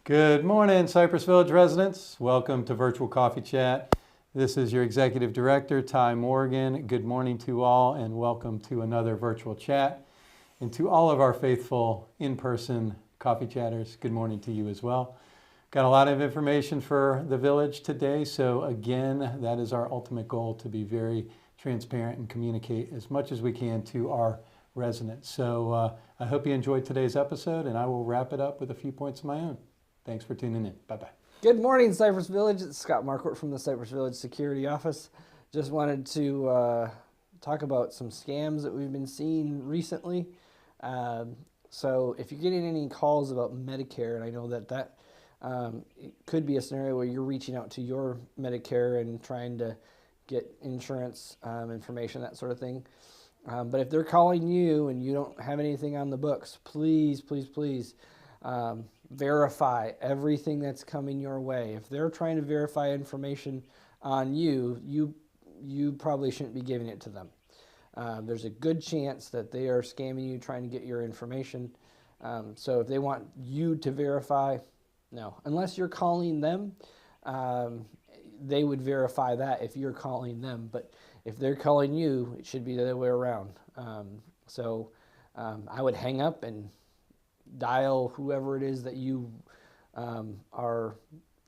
Good morning, Cypress Village residents. Welcome to Virtual Coffee Chat. This is your Executive Director, Ty Morgan. Good morning to all and welcome to another virtual chat. And to all of our faithful in-person coffee chatters, good morning to you as well. Got a lot of information for the village today. So again, that is our ultimate goal, to be very transparent and communicate as much as we can to our residents. So I hope you enjoyed today's episode, and I will wrap it up with a few points of my own. Thanks for tuning in. Bye-bye. Good morning, Cypress Village. It's Scott Marquardt from the Cypress Village Security Office. Just wanted to talk about some scams that we've been seeing recently. So if you're getting any calls about Medicare, and I know that it could be a scenario where you're reaching out to your Medicare and trying to get insurance information, that sort of thing. But if they're calling you and you don't have anything on the books, please, please, please, verify everything that's coming your way. If they're trying to verify information on you, you probably shouldn't be giving it to them. There's a good chance that they are scamming you, trying to get your information. So if they want you to verify, no. Unless you're calling them, they would verify that if you're calling them. But if they're calling you, it should be the other way around. I would hang up and dial whoever it is that you are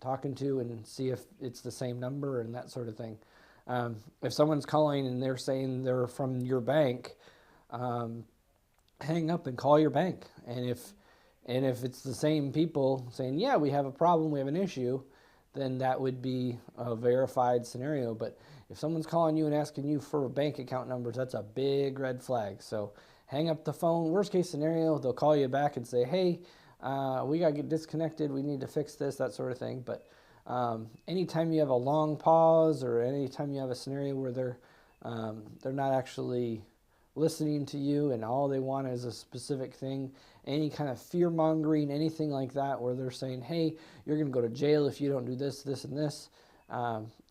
talking to and see if it's the same number and that sort of thing. If someone's calling and they're saying they're from your bank, hang up and call your bank. And if it's the same people saying, yeah, we have a problem, we have an issue, then that would be a verified scenario. But if someone's calling you and asking you for bank account numbers, that's a big red flag. So hang up the phone. Worst case scenario, they'll call you back and say, hey, we got to get disconnected. We need to fix this, that sort of thing. But anytime you have a long pause or anytime you have a scenario where they're not actually listening to you and all they want is a specific thing, any kind of fear-mongering, anything like that, where they're saying, hey, you're going to go to jail if you don't do this, this, and this,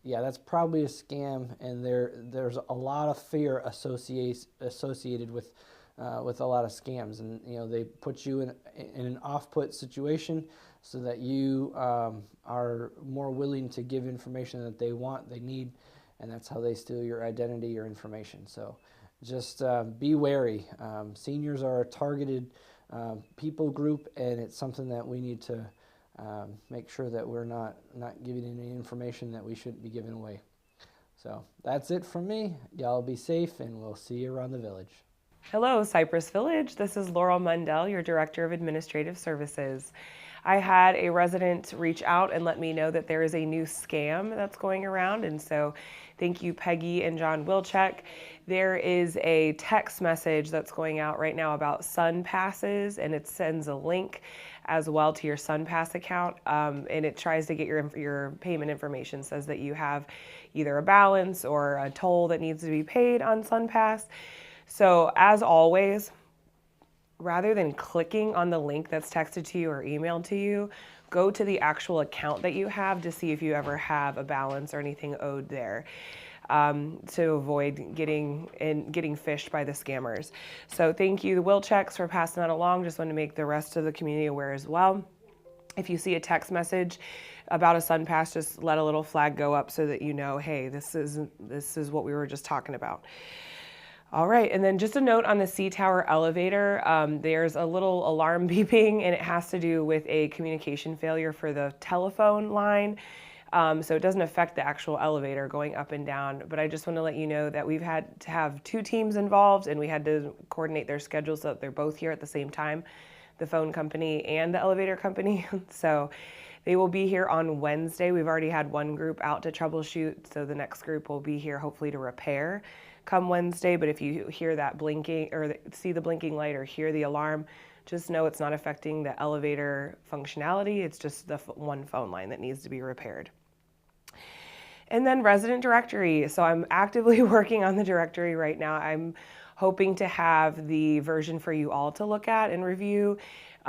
yeah, that's probably a scam, and there's a lot of fear associated with a lot of scams, and they put you in an off-put situation so that you are more willing to give information that they want, they need, and that's how they steal your identity, your information. So just be wary. Seniors are a targeted people group, and it's something that we need to make sure that we're not giving any information that we shouldn't be giving away. So that's it from me. Y'all be safe, and we'll see you around the village. Hello, Cypress Village. This is Laurel Mundell, your Director of Administrative Services. I had a resident reach out and let me know that there is a new scam that's going around, and so thank you, Peggy and John Wilczek. There is a text message that's going out right now about SunPasses, and it sends a link as well to your SunPass account, and it tries to get your payment information, says that you have either a balance or a toll that needs to be paid on SunPass. So as always, rather than clicking on the link that's texted to you or emailed to you, go to the actual account that you have to see if you ever have a balance or anything owed there, to avoid getting phished by the scammers. So thank you, the Wilczeks, for passing that along. Just want to make the rest of the community aware as well. If you see a text message about a SunPass, just let a little flag go up so that you know, hey, this is what we were just talking about. All right, and then just a note on the C-Tower elevator, there's a little alarm beeping, and it has to do with a communication failure for the telephone line. So it doesn't affect the actual elevator going up and down, but I just want to let you know that we've had to have two teams involved, and we had to coordinate their schedules so that they're both here at the same time, the phone company and the elevator company. So they will be here on Wednesday. We've already had one group out to troubleshoot, so the next group will be here hopefully to repair come Wednesday. But if you hear that blinking or see the blinking light or hear the alarm, just know it's not affecting the elevator functionality. It's just the one phone line that needs to be repaired. And then resident directory. So I'm actively working on the directory right now. I'm hoping to have the version for you all to look at and review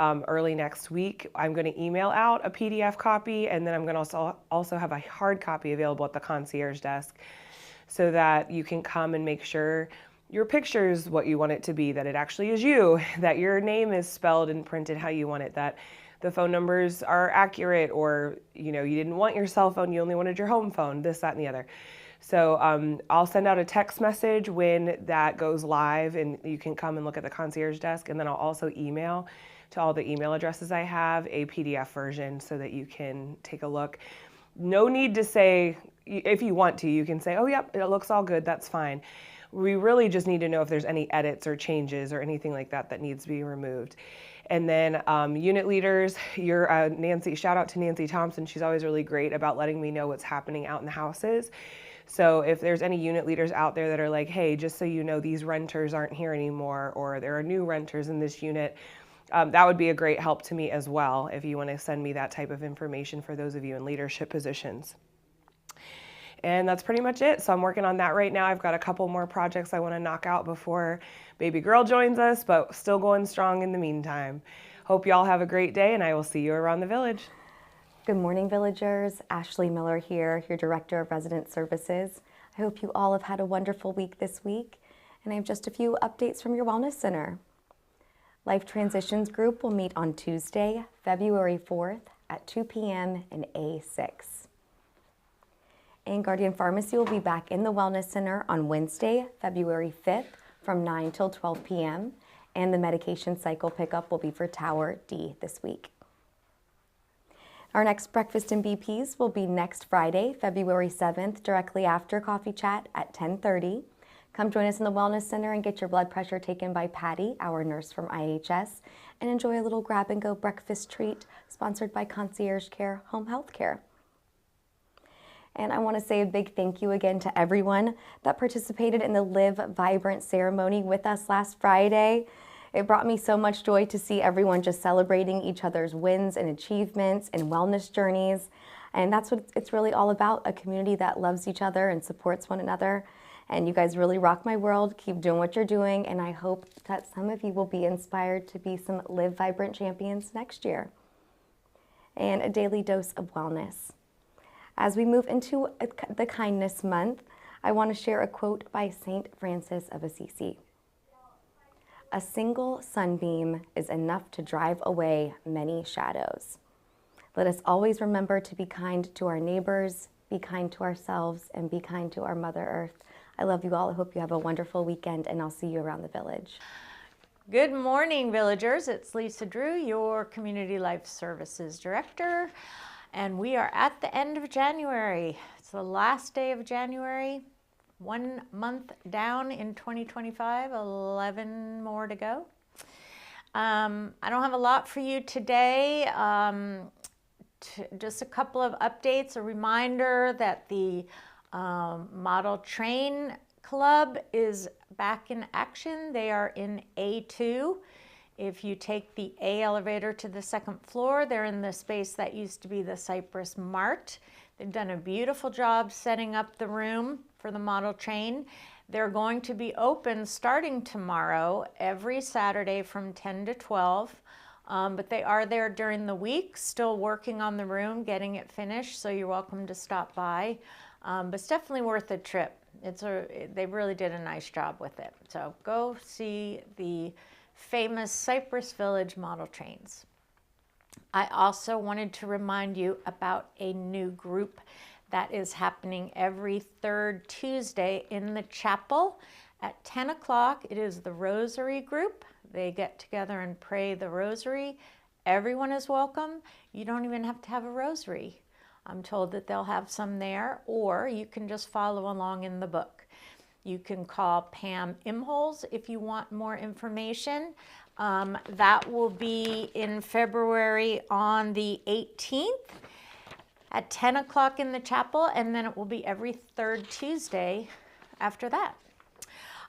early next week. I'm going to email out a PDF copy, and then I'm going to also have a hard copy available at the concierge desk so that you can come and make sure your picture is what you want it to be, that it actually is you, that your name is spelled and printed how you want it, that the phone numbers are accurate, or you didn't want your cell phone, you only wanted your home phone, this, that, and the other. So I'll send out a text message when that goes live, and you can come and look at the concierge desk, and then I'll also email to all the email addresses I have a PDF version so that you can take a look. No need to say, if you want to, you can say, oh, yep, it looks all good, that's fine. We really just need to know if there's any edits or changes or anything like that that needs to be removed. And then unit leaders, Nancy, shout out to Nancy Thompson. She's always really great about letting me know what's happening out in the houses. So if there's any unit leaders out there that are like, hey, just so you know, these renters aren't here anymore, or there are new renters in this unit, that would be a great help to me as well if you want to send me that type of information for those of you in leadership positions. And that's pretty much it. So I'm working on that right now. I've got a couple more projects I want to knock out before baby girl joins us, but still going strong in the meantime. Hope y'all have a great day, and I will see you around the village. Good morning, villagers. Ashley Miller here, your Director of Resident Services. I hope you all have had a wonderful week this week, and I have just a few updates from your Wellness Center. Life Transitions Group will meet on Tuesday, February 4th at 2 p.m. in A6. And Guardian Pharmacy will be back in the Wellness Center on Wednesday, February 5th from 9 till 12 p.m. And the medication cycle pickup will be for Tower D this week. Our next Breakfast in BPs will be next Friday, February 7th, directly after Coffee Chat at 10:30. Come join us in the Wellness Center and get your blood pressure taken by Patty, our nurse from IHS, and enjoy a little grab-and-go breakfast treat sponsored by Concierge Care Home Health Care. And I want to say a big thank you again to everyone that participated in the Live Vibrant ceremony with us last Friday. It brought me so much joy to see everyone just celebrating each other's wins and achievements and wellness journeys. And that's what it's really all about, a community that loves each other and supports one another. And you guys really rock my world. Keep doing what you're doing. And I hope that some of you will be inspired to be some Live Vibrant champions next year. And a daily dose of wellness. As we move into the Kindness Month, I want to share a quote by St. Francis of Assisi. A single sunbeam is enough to drive away many shadows. Let us always remember to be kind to our neighbors, be kind to ourselves, and be kind to our Mother Earth. I love you all. I hope you have a wonderful weekend, and I'll see you around the village. Good morning, villagers. It's Lisa Drew, your Community Life Services Director, and we are at the end of January. It's the last day of January. 1 month down in 2025, 11 more to go. I don't have a lot for you today. Just a couple of updates, a reminder that the Model Train Club is back in action. They are in A2. If you take the A elevator to the second floor, they're in the space that used to be the Cypress Mart. They've done a beautiful job setting up the room for the model train. They're going to be open starting tomorrow, every Saturday from 10 to 12. But they are there during the week, still working on the room, getting it finished, so you're welcome to stop by. But it's definitely worth a trip. They really did a nice job with it. So go see the famous Cypress Village model trains. I also wanted to remind you about a new group that is happening every third Tuesday in the chapel at 10 o'clock. It is the Rosary group. They get together and pray the Rosary. Everyone is welcome. You don't even have to have a rosary. I'm told that they'll have some there, or you can just follow along in the book. You can call Pam Imholes if you want more information. That will be in February on the 18th at 10 o'clock in the chapel, and then it will be every third Tuesday after that.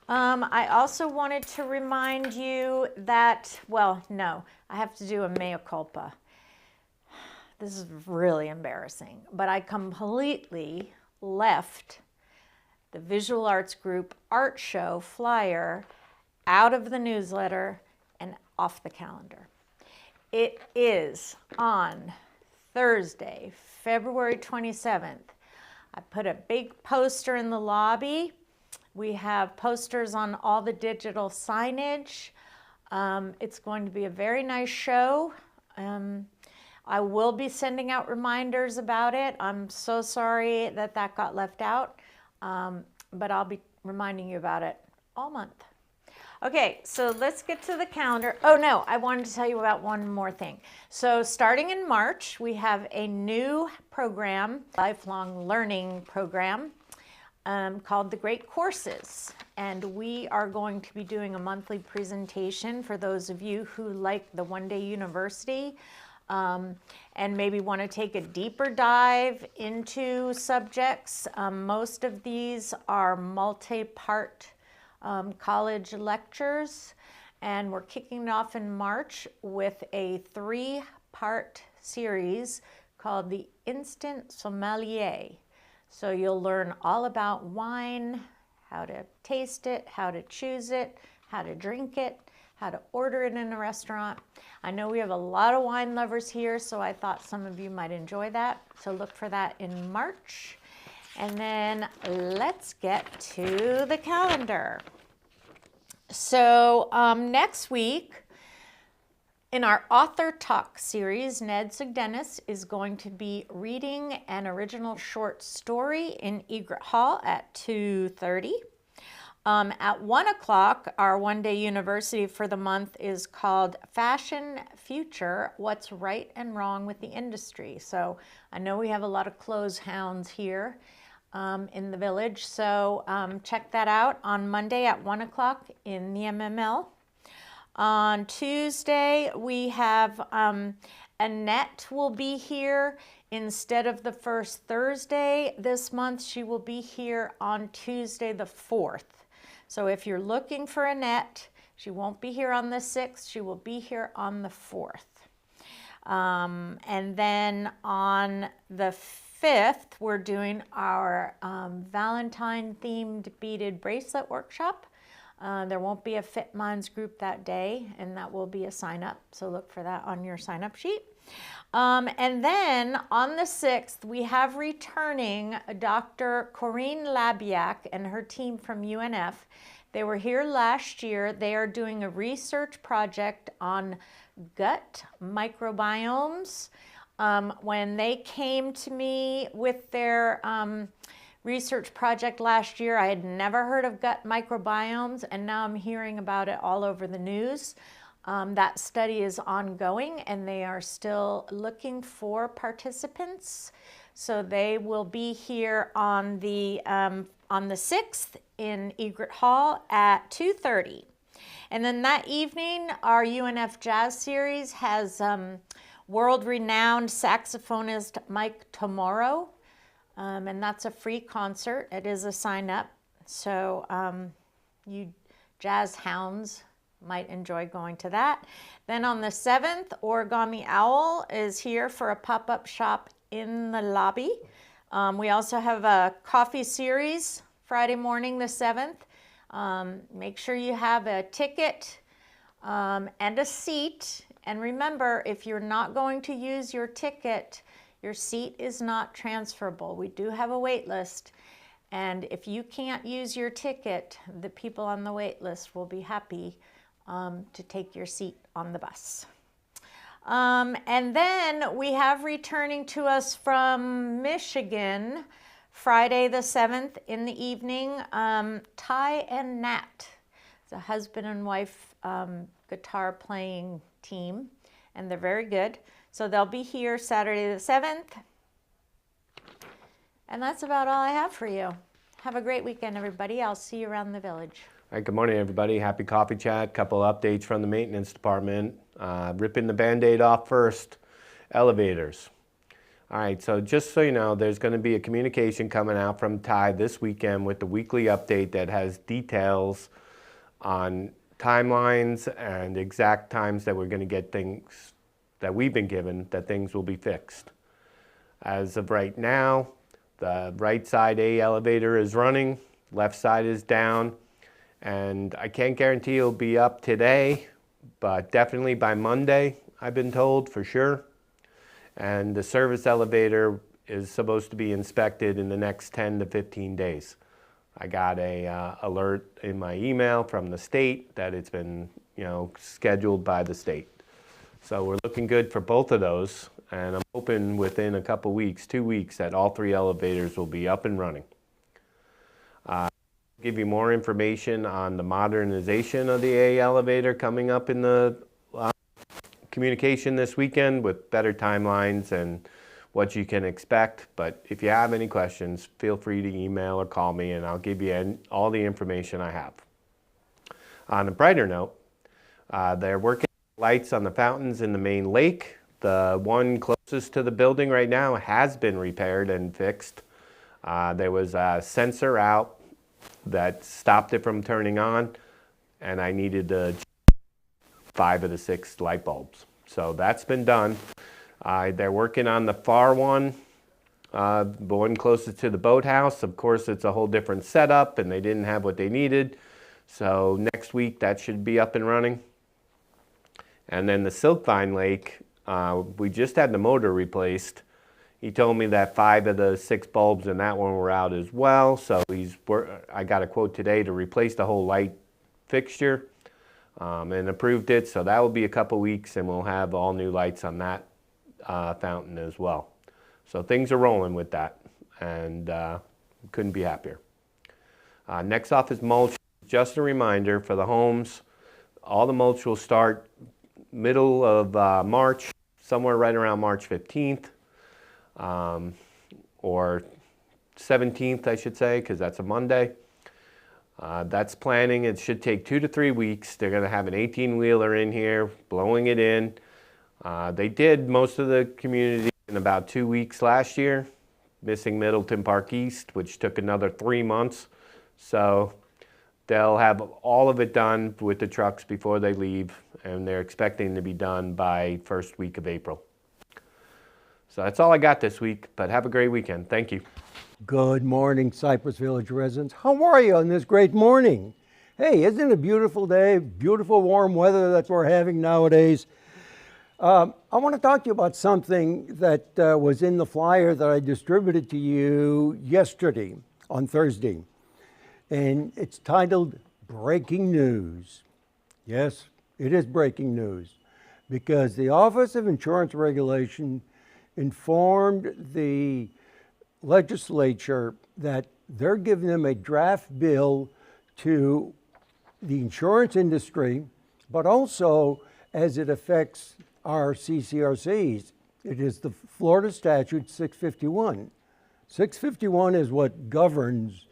I also wanted to remind you that, well, no, I have to do a mea culpa. This is really embarrassing, but I completely left the Visual Arts Group art show flyer out of the newsletter and off the calendar. It is on Thursday, February 27th. I put a big poster in the lobby. We have posters on all the digital signage. It's going to be a very nice show. I will be sending out reminders about it. I'm so sorry that that got left out, but I'll be reminding you about it all month. Okay, so let's get to the calendar. Oh no, I wanted to tell you about one more thing. So starting in March, we have a new program, lifelong learning program, called The Great Courses. And we are going to be doing a monthly presentation for those of you who like the one-day university and maybe want to take a deeper dive into subjects. Most of these are multi-part college lectures, and we're kicking it off in March with a 3-part series called The Instant Sommelier. So you'll learn all about wine, how to taste it, how to choose it, how to drink it, how to order it in a restaurant. I know we have a lot of wine lovers here, so I thought some of you might enjoy that. So look for that in March. And then let's get to the calendar. So next week, in our Author Talk series, Ned Sugdenis is going to be reading an original short story in Egret Hall at 2:30. At 1 o'clock, our one-day university for the month is called Fashion Future, What's Right and Wrong with the Industry. So I know we have a lot of clothes hounds here in the village, so check that out on Monday at 1 o'clock in the MML. On Tuesday, we have Annette will be here instead of the first Thursday this month. She will be here on Tuesday the 4th. So if you're looking for Annette, she won't be here on the 6th. She will be here on the 4th. And then on the 5th, we're doing our Valentine-themed beaded bracelet workshop. There won't be a Fit Minds group that day, and that will be a sign-up. So look for that on your sign-up sheet. And then on the 6th, we have returning Dr. Corinne Labiak and her team from UNF. They were here last year. They are doing a research project on gut microbiomes. When they came to me with their research project last year, I had never heard of gut microbiomes, and now I'm hearing about it all over the news. That study is ongoing, and they are still looking for participants. So they will be here on the 6th in Egret Hall at 2:30. And then that evening, our UNF Jazz Series has world-renowned saxophonist Mike Tomorrow. And that's a free concert. It is a sign-up. So you jazz hounds might enjoy going to that. Then on the 7th, Origami Owl is here for a pop-up shop in the lobby. We also have a coffee series Friday morning the 7th. Make sure you have a ticket and a seat. And remember, if you're not going to use your ticket, your seat is not transferable. We do have a wait list, and if you can't use your ticket, the people on the wait list will be happy to take your seat on the bus. And then we have returning to us from Michigan, Friday the 7th in the evening, Ty and Nat. It's a husband and wife guitar playing team, and they're very good. So they'll be here Saturday the 7th. And that's about all I have for you. Have a great weekend, everybody. I'll see you around the village. All right, good morning, everybody. Happy Coffee Chat. Couple updates from the maintenance department. Ripping the Band-Aid off first, elevators. All right, so just so you know, there's going to be a communication coming out from Ty this weekend with the weekly update that has details on timelines and exact times that we're going to get things that we've been given, that things will be fixed. As of right now, the right side A elevator is running, left side is down, and I can't guarantee it'll be up today, but definitely by Monday, I've been told for sure. And the service elevator is supposed to be inspected in the next 10 to 15 days. I got a alert in my email from the state that it's been, scheduled by the state. So we're looking good for both of those. and I'm hoping within a couple weeks, 2 weeks, that all 3 elevators will be up and running. Give you more information on the modernization of the A elevator coming up in the communication this weekend with better timelines and what you can expect. But if you have any questions, feel free to email or call me, and I'll give you all the information I have. On a brighter note, they're working on lights on the fountains in the main lake. The one closest to the building right now has been repaired and fixed. There was a sensor out that stopped it from turning on, and I needed to change 5 of the 6 light bulbs. So that's been done. They're working on the far one, the one closest to the boathouse. Of course, it's a whole different setup, and they didn't have what they needed. So next week, that should be up and running. And then the Silkvine Lake, we just had the motor replaced. He told me that 5 of the 6 bulbs in that one were out as well. So I got a quote today to replace the whole light fixture, and approved it. So that will be a couple weeks, and we'll have all new lights on that fountain as well. So things are rolling with that, and couldn't be happier. Next off is mulch. Just a reminder for the homes, all the mulch will start middle of March, somewhere right around March 15th. Or 17th, I should say, because that's a Monday. That's planning. It should take 2 to 3 weeks. They're going to have an 18-wheeler in here, blowing it in. They did most of the community in about 2 weeks last year, missing Middleton Park East, which took another 3 months. So they'll have all of it done with the trucks before they leave, and they're expecting to be done by first week of April. So that's all I got this week, but have a great weekend. Thank you. Good morning, Cypress Village residents. How are you on this great morning? Hey, isn't it a beautiful day? Beautiful warm weather that we're having nowadays. I want to talk to you about something that was in the flyer that I distributed to you yesterday on Thursday. And it's titled Breaking News. Yes, it is breaking news, because the Office of Insurance Regulation informed the legislature that they're giving them a draft bill to the insurance industry, but also as it affects our CCRCs. It is the Florida Statute 651. 651 is what governs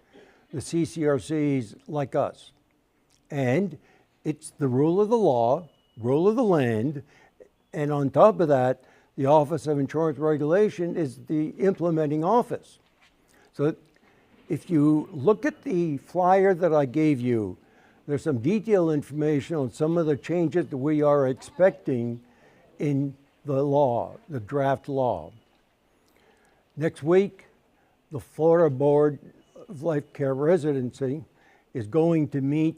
the CCRCs like us. And it's the rule of the law, rule of the land, and on top of that, the Office of Insurance Regulation is the implementing office. So if you look at the flyer that I gave you, there's some detailed information on some of the changes that we are expecting in the law, the draft law. Next week, the Florida Board of Life Care Residency is going to meet,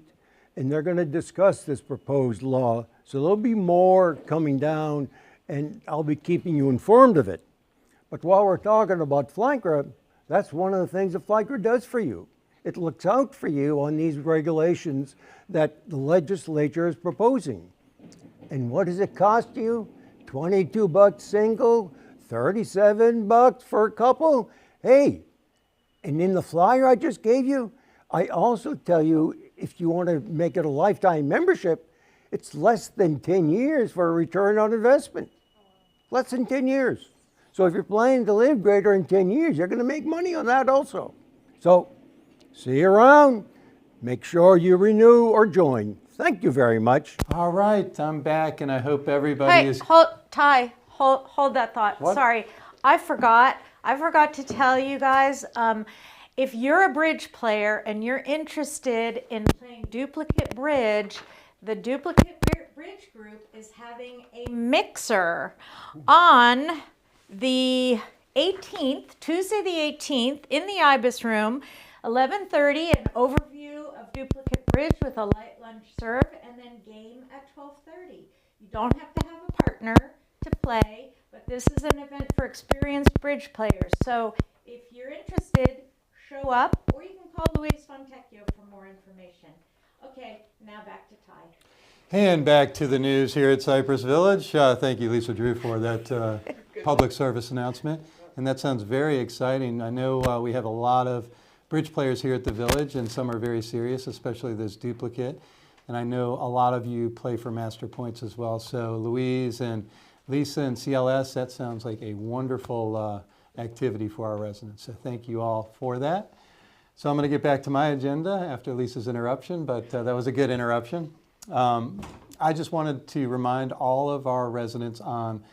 and they're going to discuss this proposed law. So there'll be more coming down, and I'll be keeping you informed of it. But while we're talking about FLICRA, that's one of the things that FLICRA does for you. It looks out for you on these regulations that the legislature is proposing. And what does it cost you? $22 single, $37 for a couple? Hey, and in the flyer I just gave you, I also tell you if you want to make it a lifetime membership, it's less than 10 years for a return on investment. Less than 10 years. So if you're planning to live greater than 10 years, you're going to make money on that also. So see you around. Make sure you renew or join. Thank you very much. All right, I'm back, and I hope everybody is... Ty, hold that thought. What? Sorry, I forgot to tell you guys, if you're a bridge player and you're interested in playing duplicate bridge, the Duplicate Bridge Group is having a mixer on the 18th, Tuesday the 18th, in the IBIS room, 11:30, an overview of duplicate bridge with a light lunch serve, and then game at 12:30. You don't have to have a partner to play, but this is an event for experienced bridge players. So if you're interested, show up, or you can call Luis Fontecchio for more information. Okay, now back to Ty. And back to the news here at Cypress Village. Thank you, Lisa Drew, for that public service announcement, and that sounds very exciting. I know we have a lot of bridge players here at the Village, and some are very serious, especially this duplicate. And I know a lot of you play for Master Points as well. So Louise and Lisa and CLS, that sounds like a wonderful activity for our residents. So thank you all for that. So I'm going to get back to my agenda after Lisa's interruption, but that was a good interruption. I just wanted to remind all of our residents on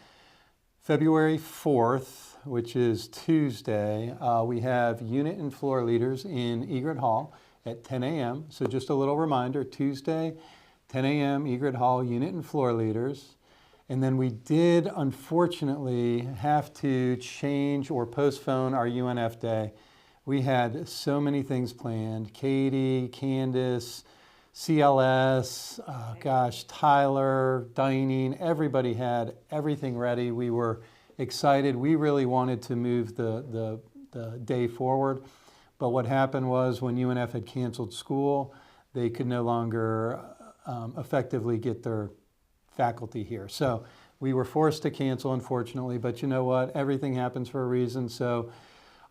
February 4th, which is Tuesday, we have unit and floor leaders in Egret Hall at 10 a.m. So just a little reminder, Tuesday, 10 a.m., Egret Hall, unit and floor leaders. And then we did, unfortunately, have to change or postpone our UNF day. We had so many things planned. Katie, Candace, CLS, Tyler, dining, everybody had everything ready. We were excited. We really wanted to move the day forward. But what happened was when UNF had canceled school, they could no longer effectively get their faculty here. So we were forced to cancel, unfortunately, but you know what? Everything happens for a reason. So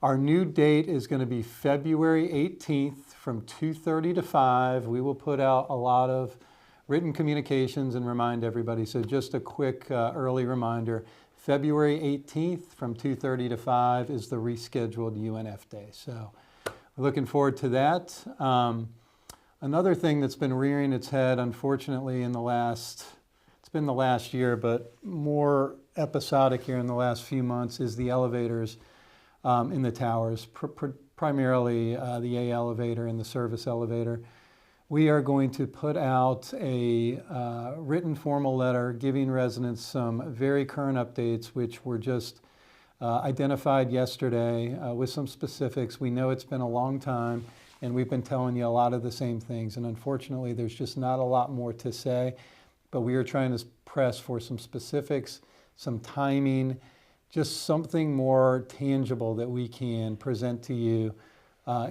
our new date is going to be February 18th from 2:30 to 5. We will put out a lot of written communications and remind everybody. So just a quick early reminder, February 18th from 2:30 to 5 is the rescheduled UNF day. So we're looking forward to that. Another thing that's been rearing its head, unfortunately, it's been the last year, but more episodic here in the last few months, is the elevators in the towers, primarily the A elevator and the service elevator. We are going to put out a written formal letter giving residents some very current updates, which were just identified yesterday with some specifics. We know it's been a long time, and we've been telling you a lot of the same things, and unfortunately there's just not a lot more to say, but we are trying to press for some specifics, some timing, just something more tangible that we can present to you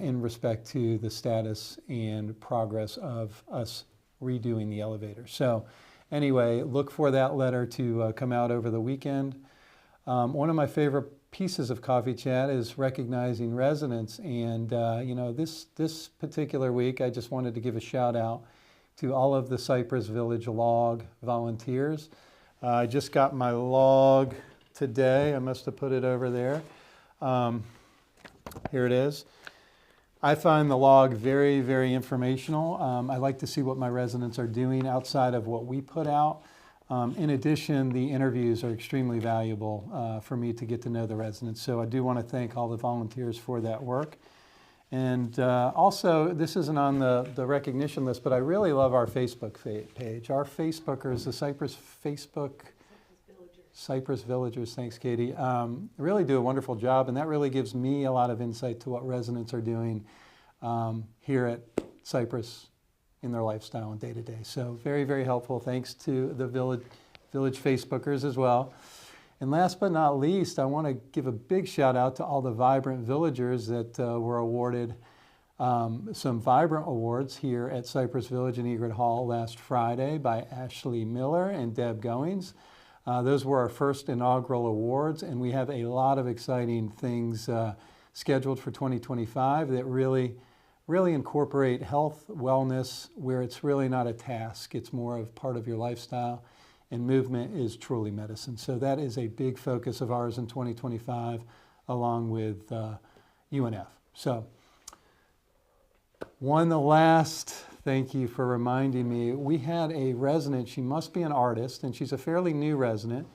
in respect to the status and progress of us redoing the elevator. So anyway, look for that letter to come out over the weekend. One of my favorite pieces of Coffee Chat is recognizing residents, and this particular week I just wanted to give a shout out to all of the Cypress Village log volunteers. I just got my log today. I must have put it over there. Here it is. I find the log very, very informational. I like to see what my residents are doing outside of what we put out. In addition, the interviews are extremely valuable for me to get to know the residents. So I do want to thank all the volunteers for that work. And also, this isn't on the recognition list, but I really love our Facebook page. Our Facebookers, the Cypress Villagers, thanks Katie, really do a wonderful job, and that really gives me a lot of insight to what residents are doing here at Cypress in their lifestyle and day-to-day. So very, very helpful. Thanks to the Village Facebookers as well. And last but not least, I want to give a big shout out to all the Vibrant Villagers that were awarded some Vibrant Awards here at Cypress Village and Egret Hall last Friday by Ashley Miller and Deb Goings. Those were our first inaugural awards, and we have a lot of exciting things scheduled for 2025 that really incorporate health, wellness, where it's really not a task. It's more of part of your lifestyle, and movement is truly medicine. So that is a big focus of ours in 2025, along with UNF. So thank you for reminding me. We had a resident, she must be an artist, and she's a fairly new resident,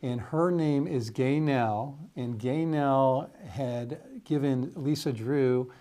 and her name is Gaynell, and Gaynell had given Lisa Drew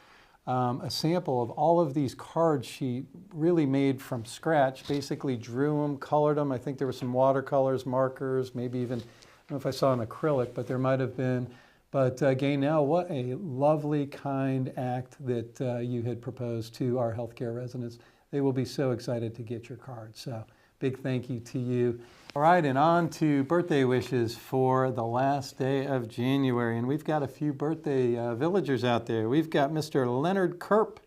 a sample of all of these cards she really made from scratch, basically drew them, colored them. I think there were some watercolors, markers, maybe even, I don't know if I saw an acrylic, but there might have been. But Gaynell, what a lovely, kind act that you had proposed to our healthcare residents. They will be so excited to get your card. So big thank you to you. All right, and on to birthday wishes for the last day of January. And we've got a few birthday villagers out there. We've got Mr. Leonard Kerp,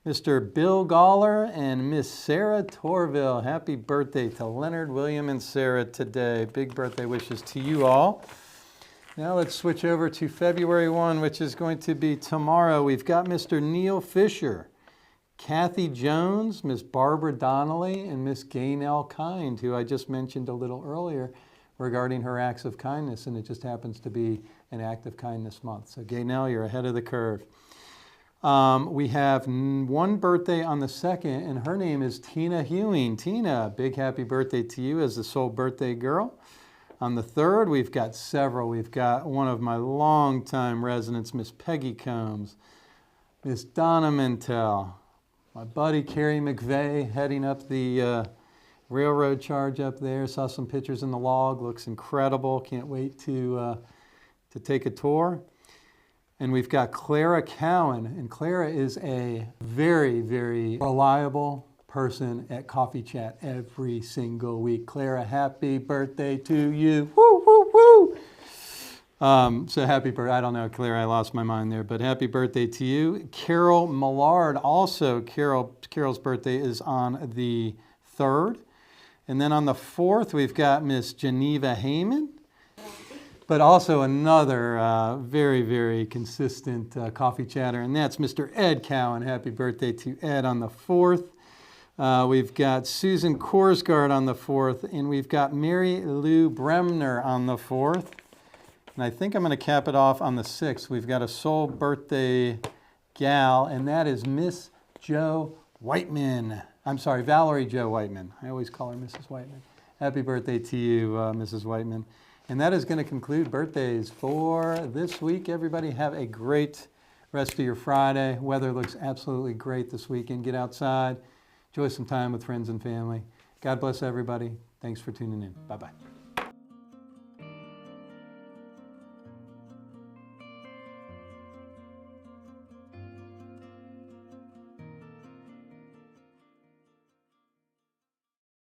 Mr. Bill Galler, and Miss Sarah Torville. Happy birthday to Leonard, William, and Sarah today. Big birthday wishes to you all. Now let's switch over to February 1, which is going to be tomorrow. We've got Mr. Neil Fisher, Kathy Jones, Miss Barbara Donnelly, and Miss Gaynell Kind, who I just mentioned a little earlier regarding her acts of kindness, and it just happens to be an act of kindness month. So Gaynell, you're ahead of the curve. We have one birthday on the 2nd, and her name is Tina Hewing. Tina, big happy birthday to you as the sole birthday girl. On the 3rd, we've got several. We've got one of my longtime residents, Miss Peggy Combs, Miss Donna Mintel, my buddy Carrie McVeigh heading up the railroad charge up there. Saw some pictures in the log. Looks incredible. Can't wait to take a tour. And we've got Clara Cowan. And Clara is a very, very reliable person at Coffee Chat every single week. Clara, happy birthday to you. Woo, woo, woo. So happy birthday. I don't know, Clara, I lost my mind there, but happy birthday to you. Carol Millard, also Carol's birthday is on the 3rd. And then on the 4th, we've got Miss Geneva Heyman, but also another very, very consistent coffee chatter, and that's Mr. Ed Cowan. Happy birthday to Ed on the 4th. We've got Susan Korsgaard on the 4th, and we've got Mary Lou Bremner on the 4th. And I think I'm going to cap it off on the 6th. We've got a sole birthday gal, and that is Miss Jo Whiteman. I'm sorry, Valerie Jo Whiteman. I always call her Mrs. Whiteman. Happy birthday to you, Mrs. Whiteman. And that is going to conclude birthdays for this week. Everybody have a great rest of your Friday. Weather looks absolutely great this weekend. Get outside. Enjoy some time with friends and family. God bless everybody. Thanks for tuning in. Bye-bye.